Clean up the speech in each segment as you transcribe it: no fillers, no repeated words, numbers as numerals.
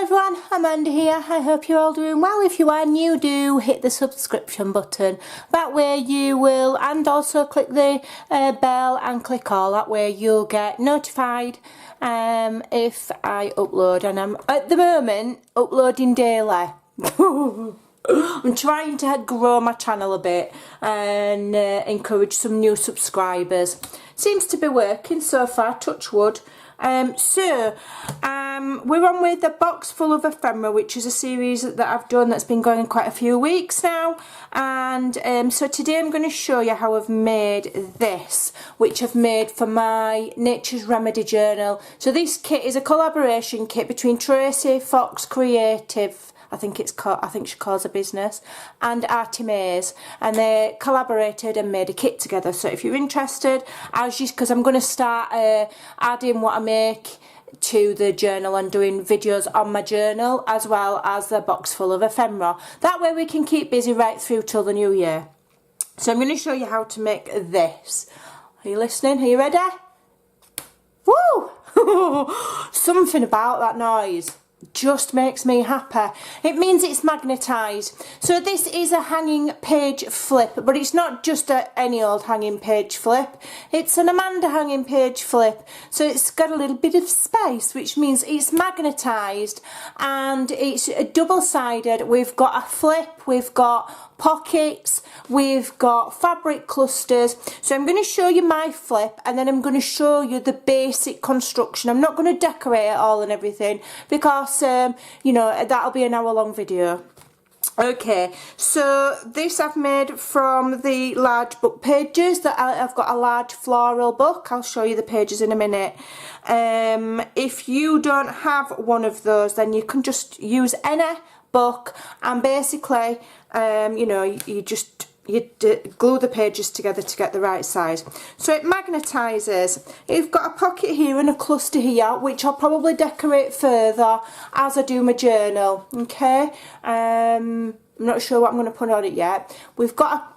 everyone, Amanda here. I hope you're all doing well. If you are new, do hit the subscription button. That way you will, and also click the bell and click all. That way you'll get notified if I upload. And I'm at the moment uploading daily. I'm trying to grow my channel a bit and encourage some new subscribers. Seems to be working so far, touch wood. We're on with the box full of ephemera, which is a series that I've done that's been going quite a few weeks now. And so today I'm going to show you how I've made this, which I've made for my Nature's Remedy journal. So this kit is a collaboration kit between Tracy Fox Creative, I think she calls her business, and Artie Mays, and they collaborated and made a kit together. So if you're interested, because I'm going to start adding what I make to the journal and doing videos on my journal, as well as the box full of ephemera. That way we can keep busy right through till the new year. So I'm going to show you how to make this. Are you listening? Are you ready? Woo! Something about that noise just makes me happy. It means it's magnetised. So this is a hanging page flip, but it's not just any old hanging page flip. It's an Amanda hanging page flip. So it's got a little bit of space, which means it's magnetised and it's double-sided. We've got a flip, we've got pockets, we've got fabric clusters. So I'm going to show you my flip and then I'm going to show you the basic construction. I'm not going to decorate it all and everything because you know, that'll be an hour-long video. Okay, so this I've made from the large book pages. That I've got a large floral book. I'll show you the pages in a minute. If you don't have one of those, then you can just use any book, and basically you know, you glue the pages together to get the right size. So it magnetises. You've got a pocket here and a cluster here, which I'll probably decorate further as I do my journal. Okay, I'm not sure what I'm going to put on it yet. We've got a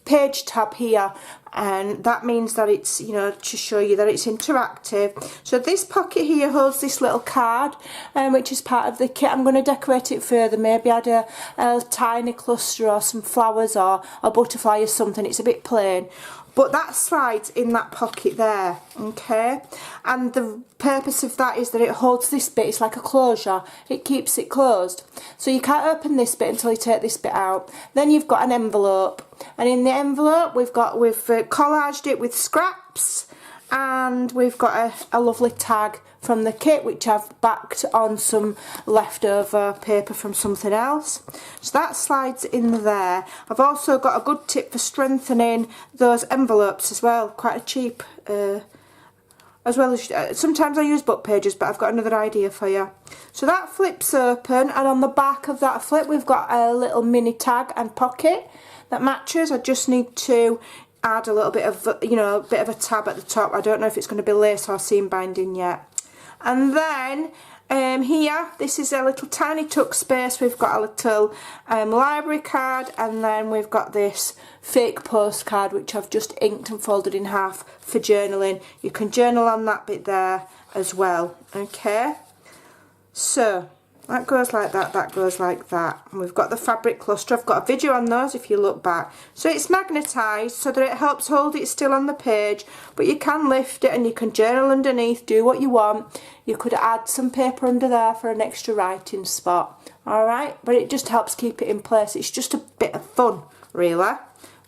page tab here, and that means that it's, you know, to show you that it's interactive. So this pocket here holds this little card, which is part of the kit. I'm going to decorate it further, maybe add a tiny cluster or some flowers or a butterfly or something. It's a bit plain, but that slides in that pocket there. Okay, and the purpose of that is that it holds this bit. It's like a closure. It keeps it closed, so you can't open this bit until you take this bit out. Then you've got an envelope, and in the envelope we've collaged it with scraps, and we've got a lovely tag from the kit, which I've backed on some leftover paper from something else. So that slides in there. I've also got a good tip for strengthening those envelopes as well, quite a cheap, as well as, sometimes I use book pages, but I've got another idea for you. So that flips open, and on the back of that flip we've got a little mini tag and pocket that matches. I just need to add a little bit of, you know, a bit of a tab at the top. I don't know if it's going to be lace or seam binding yet. And then here, this is a little tiny tuck space. We've got a little library card, and then we've got this fake postcard which I've just inked and folded in half for journaling. You can journal on that bit there as well. Okay, so that goes like that, that goes like that. And we've got the fabric cluster. I've got a video on those if you look back. So it's magnetised so that it helps hold it still on the page, but you can lift it and you can journal underneath, do what you want. You could add some paper under there for an extra writing spot. Alright, but it just helps keep it in place. It's just a bit of fun, really.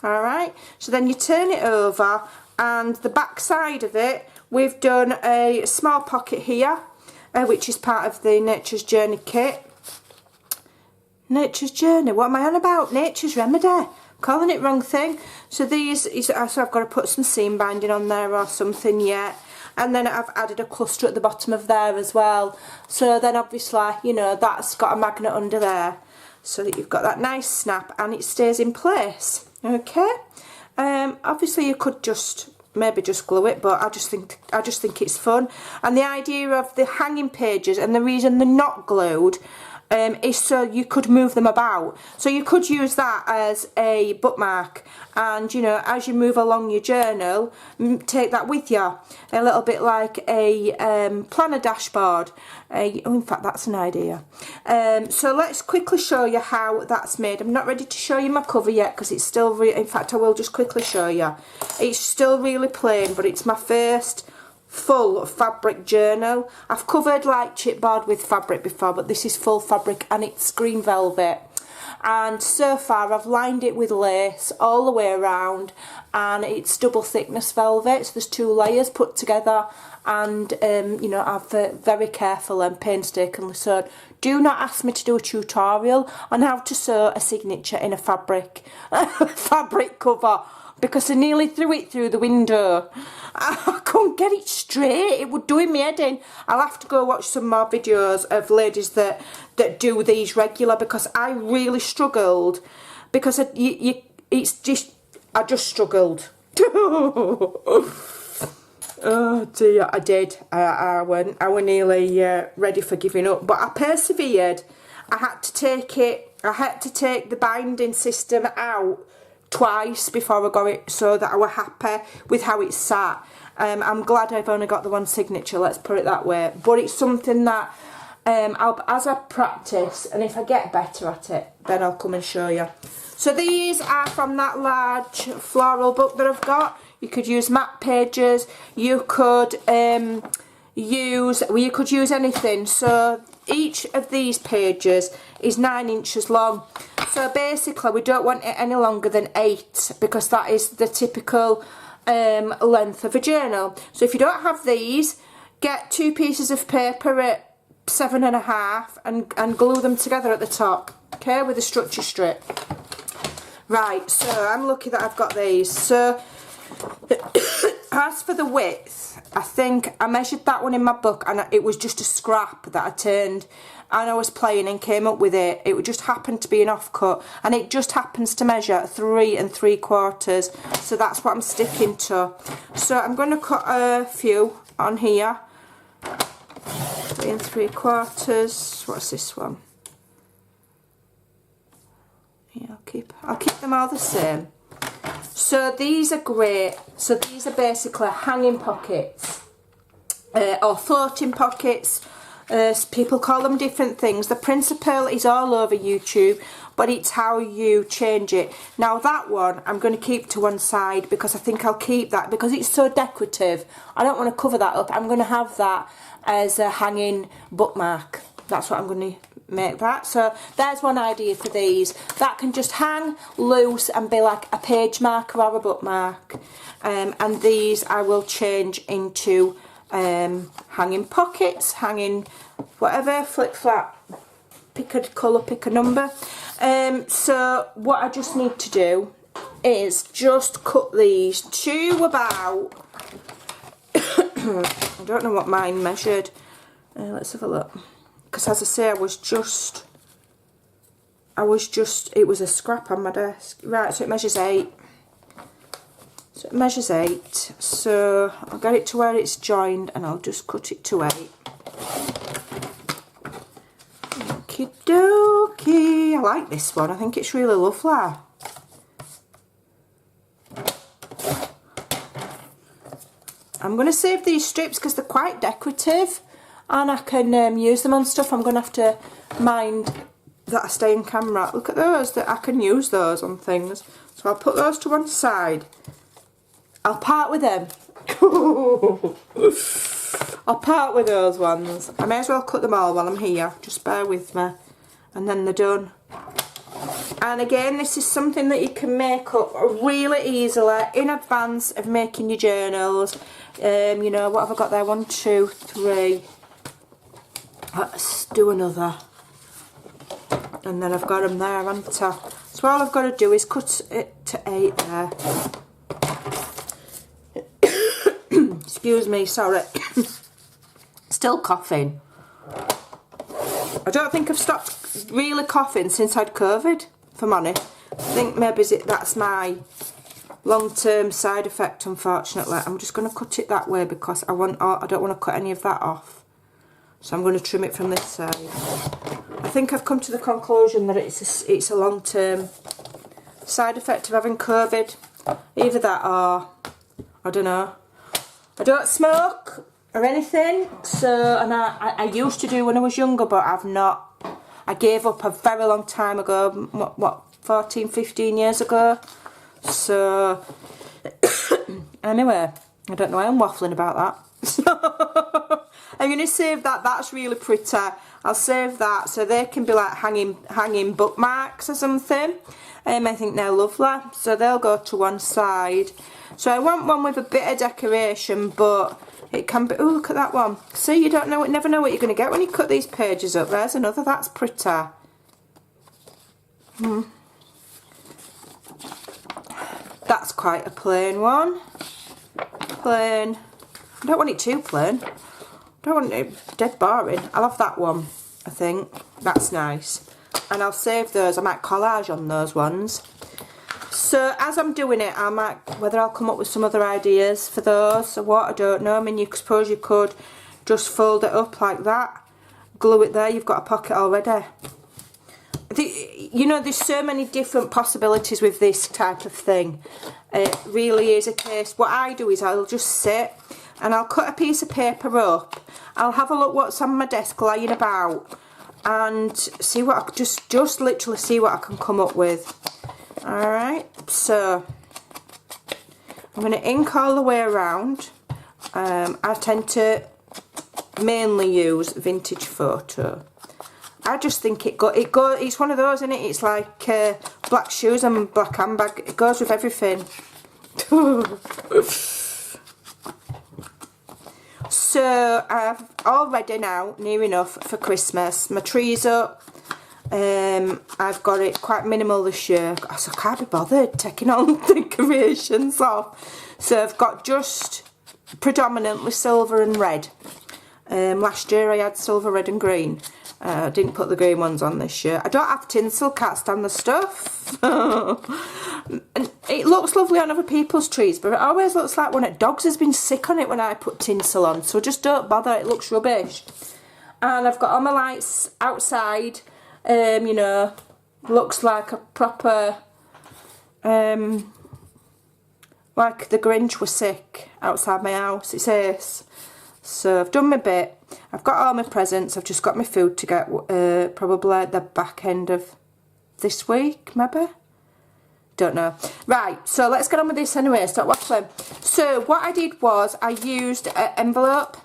Alright, so then you turn it over, and the back side of it, we've done a small pocket here, which is part of the Nature's Journey kit. Nature's Journey, what am I on about? Nature's Remedy. I'm calling it wrong thing. So so I've got to put some seam binding on there or something yet. And then I've added a cluster at the bottom of there as well. So then obviously, you know, that's got a magnet under there, so that you've got that nice snap and it stays in place. Okay. Obviously you could maybe just glue it, but I just think it's fun. And the idea of the hanging pages, and the reason they're not glued, is so you could move them about. So you could use that as a bookmark, and you know, as you move along your journal, take that with you, a little bit like a planner dashboard. Oh, in fact, that's an idea. So let's quickly show you how that's made. I'm not ready to show you my cover yet because it's still in fact I will just quickly show you. It's still really plain, but it's my first full fabric journal. I've covered like chipboard with fabric before, but this is full fabric and it's green velvet, and so far I've lined it with lace all the way around, and it's double thickness velvet, so there's 2 layers put together, and you know, I've very careful and painstakingly sewed. Do not ask me to do a tutorial on how to sew a signature in a fabric fabric cover, because I nearly threw it through the window. I couldn't get it straight. It would do me head in. I'll have to go watch some more videos of ladies that do these regular, because I really struggled, because I just struggled. Oh dear, I did. I were nearly ready for giving up, but I persevered. I had to take the binding system out twice before I got it, so that I were happy with how it sat. I'm glad I've only got the one signature, let's put it that way, but it's something that as I practice, and if I get better at it, then I'll come and show you. So these are from that large floral book that I've got. You could use map pages, you could use anything. So each of these pages is 9 inches long. So basically we don't want it any longer than 8, because that is the typical length of a journal. So if you don't have these, get 2 pieces of paper at 7.5 and glue them together at the top, okay, with a structure strip. Right, so I'm lucky that I've got these. So as for the width, I think I measured that one in my book, and it was just a scrap that I turned, and I was playing and came up with it. It just happened to be an offcut, and it just happens to measure 3 3/4, so that's what I'm sticking to. So I'm going to cut a few on here. 3 3/4. What's this one? Yeah, I'll keep them all the same. So these are great. So these are basically hanging pockets, or floating pockets. People call them different things. The principle is all over YouTube, but it's how you change it. Now that one I'm going to keep to one side, because I think I'll keep that because it's so decorative. I don't want to cover that up. I'm going to have that as a hanging bookmark. That's what I'm going to make that. So there's one idea for these. That can just hang loose and be like a page marker or a bookmark. And these I will change into hanging pockets, hanging whatever, flip flap, pick a colour, pick a number. So what I just need to do is just cut these to about I don't know what mine measured. Let's have a look, because as I say, it was a scrap on my desk. Right, so it measures 8. So I'll get it to where it's joined, and I'll just cut it to 8. Okie dokie. I like this one. I think it's really lovely. I'm going to save these strips because they're quite decorative, and I can use them on stuff. I'm going to have to mind that I stay in camera. Look at those, that I can use those on things. So I'll put those to one side. I'll part with them. I'll part with those ones. I may as well cut them all while I'm here. Just bear with me. And then they're done. And again, this is something that you can make up really easily in advance of making your journals. You know, what have I got there? 1, 2, 3. Let's do another. And then I've got them there, haven't I? So all I've got to do is cut it to 8 there. Excuse me, sorry. Still coughing. I don't think I've stopped really coughing since I'd COVID, if I'm honest. I think maybe that's my long-term side effect, unfortunately. I'm just going to cut it that way because I don't want to cut any of that off. So I'm going to trim it from this side. I think I've come to the conclusion that it's a long-term side effect of having COVID. Either that or, I don't know. I don't smoke or anything, so, and I used to do when I was younger, but I've not. I gave up a very long time ago, what 14, 15 years ago. So, anyway, I don't know why I'm waffling about that. So, I'm going to save that. That's really pretty. I'll save that so they can be like hanging bookmarks or something. I think they're lovely. So they'll go to one side. So I want one with a bit of decoration, but it can be. Oh, look at that one. See, you don't know, never know what you're going to get when you cut these pages up. There's another. That's pretty. That's quite a plain one. Plain. I don't want it too plain. I don't want it dead boring. I'll have that one, I think. That's nice. And I'll save those. I might collage on those ones. So as I'm doing it, I might, whether I'll come up with some other ideas for those or what, I don't know. I mean, you suppose you could just fold it up like that, glue it there, you've got a pocket already. You know, there's so many different possibilities with this type of thing. It really is a case. What I do is I'll just sit and I'll cut a piece of paper up. I'll have a look what's on my desk lying about and see what I just literally see what I can come up with. Alright, so I'm going to ink all the way around. I tend to mainly use Vintage Photo. I just think it's one of those, isn't it? It's like black shoes and black handbag. It goes with everything. So I've all ready now, near enough for Christmas. My tree's up. I've got it quite minimal this year, so I can't be bothered taking all the decorations off. So I've got just predominantly silver and red. Last year I had silver, red and green. I didn't put the green ones on this year. I don't have tinsel, can't stand the stuff. And it looks lovely on other people's trees, but it always looks like one of dogs has been sick on it when I put tinsel on, so just don't bother, it looks rubbish. And I've got all my lights outside. You know, looks like a proper, like the Grinch was sick outside my house. It's ace. So I've done my bit. I've got all my presents. I've just got my food to get probably at the back end of this week, maybe. Don't know. Right, so let's get on with this anyway. Stop waffling. So what I did was I used an envelope.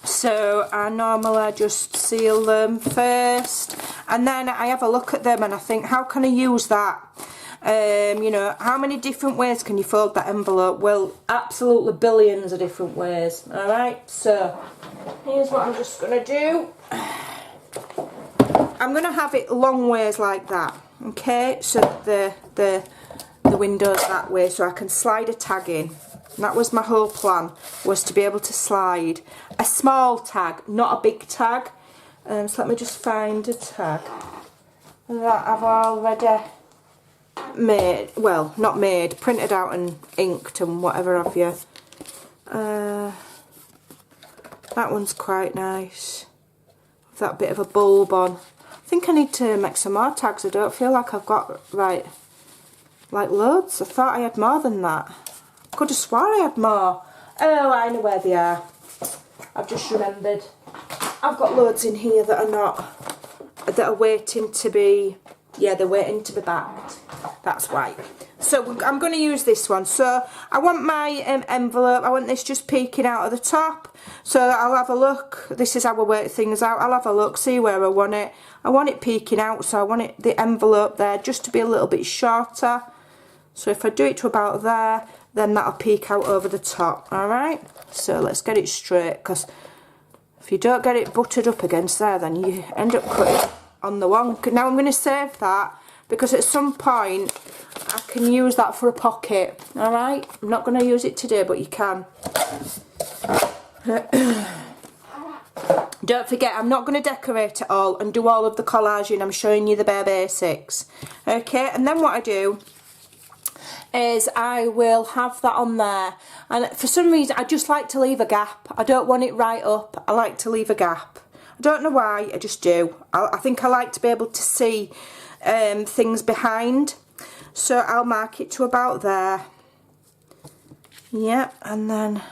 So I normally just seal them first, and then I have a look at them and I think, how can I use that? You know, how many different ways can you fold that envelope? Well, absolutely billions of different ways. Alright, so here's what I'm just going to do. I'm going to have it long ways like that, okay? So the window's that way, so I can slide a tag in. And that was my whole plan, was to be able to slide a small tag, not a big tag. So let me just find a tag that I've already made, well, not made, printed out and inked and whatever have you. That one's quite nice, with that bit of a bulb on. I think I need to make some more tags. I don't feel like I've got, like loads. I thought I had more than that. Could have swore I had more. Oh, I know where they are. I've just remembered. I've got loads in here that are waiting to be, yeah, they're waiting to be backed. That's why. So I'm going to use this one. So I want my envelope, I want this just peeking out of the top. So I'll have a look. This is how I work things out. I'll have a look, see where I want it. I want it peeking out, so I want the envelope there just to be a little bit shorter. So if I do it to about there, then that'll peek out over the top. Alright, so let's get it straight, because if you don't get it buttered up against there, then you end up cutting on the one. Now I'm going to save that, because at some point I can use that for a pocket. Alright, I'm not going to use it today, but you can. Don't forget, I'm not going to decorate it all and do all of the collaging. I'm showing you the bare basics. Okay, and then what I do is I will have that on there, and for some reason I just like to leave a gap. I don't want it right up, I like to leave a gap. I don't know why, I just do. I think I like to be able to see things behind. So I'll mark it to about there. Yeah, and then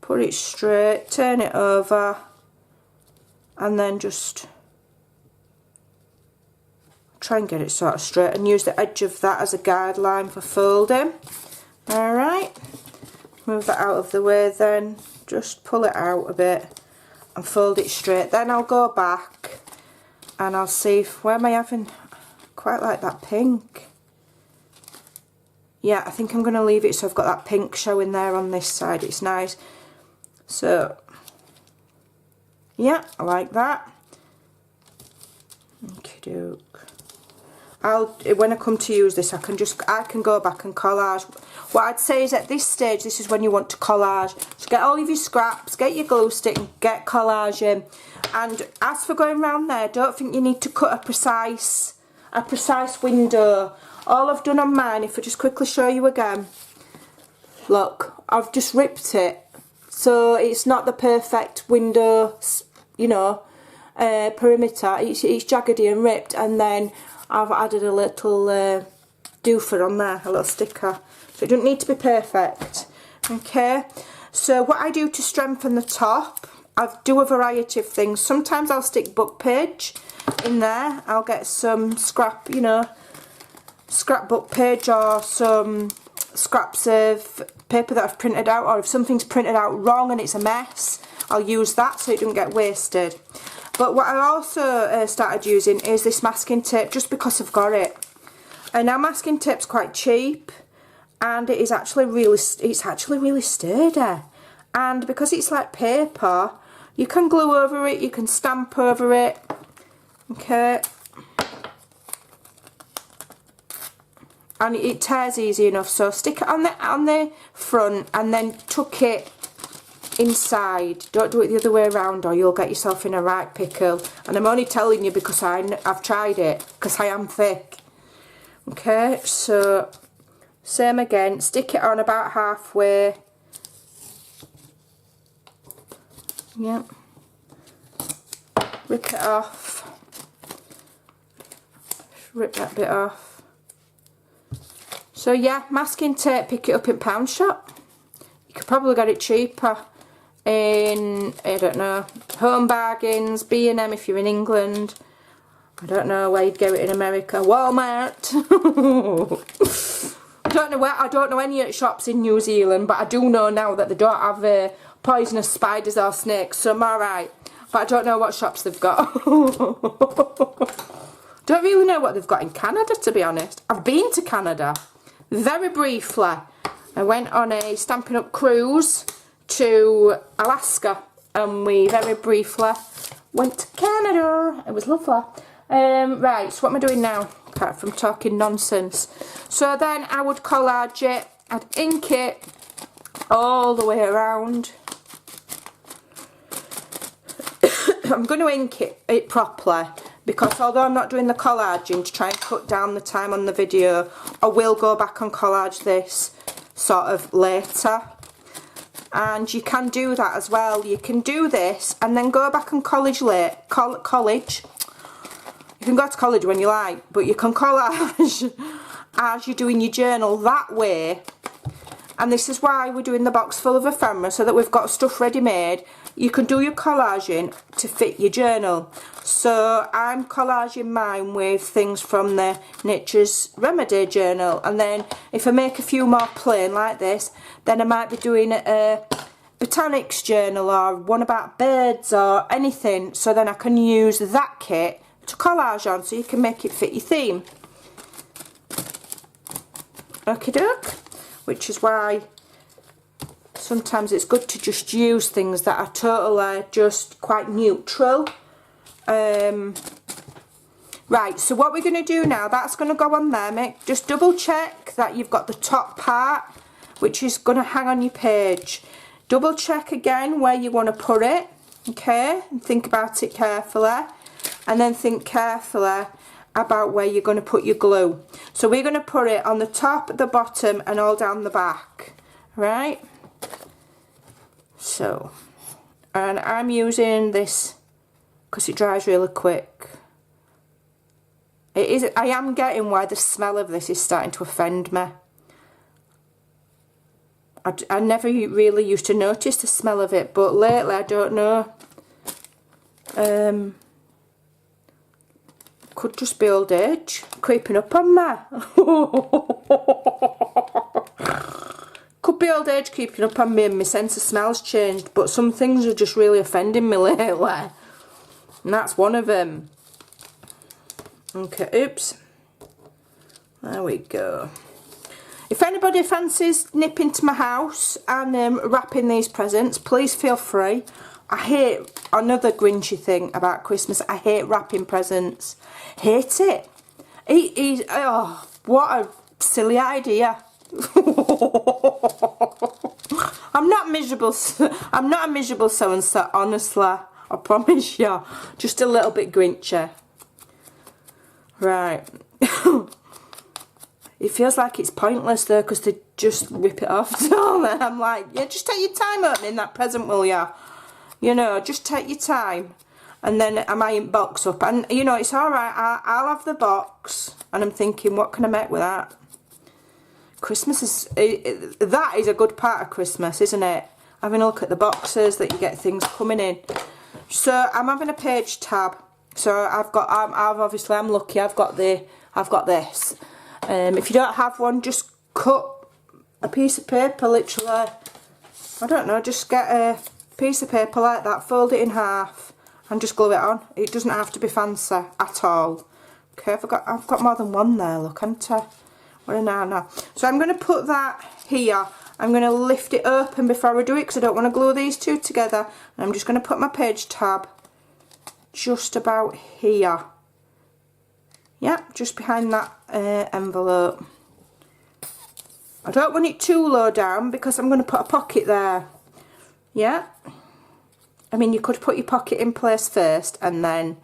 put it straight, turn it over, and then just try and get it sort of straight and use the edge of that as a guideline for folding. Alright, move that out of the way then, just pull it out a bit and fold it straight. Then I'll go back and I'll see if, where am I having, quite like that pink. Yeah, I think I'm going to leave it so I've got that pink showing there on this side, it's nice. So, yeah, I like that. Okie doke. When I come to use this, I can go back and collage. What I'd say is at this stage, this is when you want to collage. So get all of your scraps, get your glue stick, and get collaging. And as for going around there, don't think you need to cut a precise window. All I've done on mine, if I just quickly show you again, look, I've just ripped it. So it's not the perfect window, you know, perimeter. It's jaggedy and ripped, and then I've added a little doofer on there, a little sticker. So it doesn't need to be perfect. Okay, so what I do to strengthen the top, I do a variety of things. Sometimes I'll stick book page in there. I'll get some scrap, you know, scrapbook page or some scraps of paper that I've printed out, or if something's printed out wrong and it's a mess, I'll use that so it doesn't get wasted. But what I also started using is this masking tape, just because I've got it. And now masking tape's quite cheap, and it is actually really, sturdy. And because it's like paper, you can glue over it, you can stamp over it. Okay. And it tears easy enough, so stick it on the front and then tuck it inside. Don't do it the other way around or you'll get yourself in a right pickle. And I'm only telling you because I've tried it, because I am thick. Okay, so same again, stick it on about halfway. Yep. Rip it off. Rip that bit off. So yeah, masking tape, pick it up in pound shop. You could probably get it cheaper in, I don't know, Home Bargains, B&M if you're in England. I don't know where you'd get it in America. Walmart. I don't know any shops in New Zealand, but I do know now that they don't have poisonous spiders or snakes, so I'm alright. But I don't know what shops they've got. Don't really know what they've got in Canada, to be honest. I've been to Canada. Very briefly, I went on a Stampin' Up cruise to Alaska, and we very briefly went to Canada. It was lovely. Right, so what am I doing now, apart from talking nonsense? So then I would collage it, I'd ink it all the way around. I'm going to ink it properly, because although I'm not doing the collaging to try and cut down the time on the video, I will go back and collage this sort of later. And you can do that as well. You can do this and then go back and collage. You can go to college when you like, but you can collage as you're doing your journal that way. And this is why we're doing the box full of ephemera, so that we've got stuff ready made. You can do your collaging to fit your journal. So I'm collaging mine with things from the Nature's Remedy journal, and then if I make a few more plain like this, then I might be doing a botanics journal or one about birds or anything, so then I can use that kit to collage on, so you can make it fit your theme. Okie doke. Which is why sometimes it's good to just use things that are totally just quite neutral. Right, so what we're going to do now, that's going to go on there. Just double check that you've got the top part, which is going to hang on your page. Double check again where you want to put it, okay, and think about it carefully, and then think carefully about where you're going to put your glue. So we're going to put it on the top, the bottom, and all down the back, right? So, and I'm using this because it dries really quick. It is. I am getting why the smell of this is starting to offend me. I never really used to notice the smell of it, but lately I don't know. Could just be old age creeping up on me. Could be old age creeping up on me and my sense of smell's changed, but some things are just really offending me lately. And that's one of them. Okay, oops. There we go. If anybody fancies nipping to my house and wrapping these presents, please feel free. I hate, another Grinchy thing about Christmas, I hate wrapping presents. Hate it. Oh, what a silly idea. I'm not miserable. I'm not a miserable so-and-so, honestly. I promise you. Just a little bit Grinchy. Right. It feels like it's pointless though, because they just rip it off. So I'm like, yeah, just take your time opening that present, will ya? You know, just take your time. And then I might box up. And, you know, it's alright. I'll have the box. And I'm thinking, what can I make with that? Christmas is... that is a good part of Christmas, isn't it? Having a look at the boxes that you get things coming in. So, I'm having a page tab. So, I've obviously, I'm lucky. I've got this. If you don't have one, just cut a piece of paper, literally. I don't know, just get a piece of paper like that, fold it in half, and just glue it on. It doesn't have to be fancy at all. Okay, I've got more than one there, look, haven't I? What a now. So I'm going to put that here. I'm going to lift it open before I do it, because I don't want to glue these two together. And I'm just going to put my page tab just about here. Yeah, just behind that envelope. I don't want it too low down because I'm going to put a pocket there. Yeah. I mean, you could put your pocket in place first and then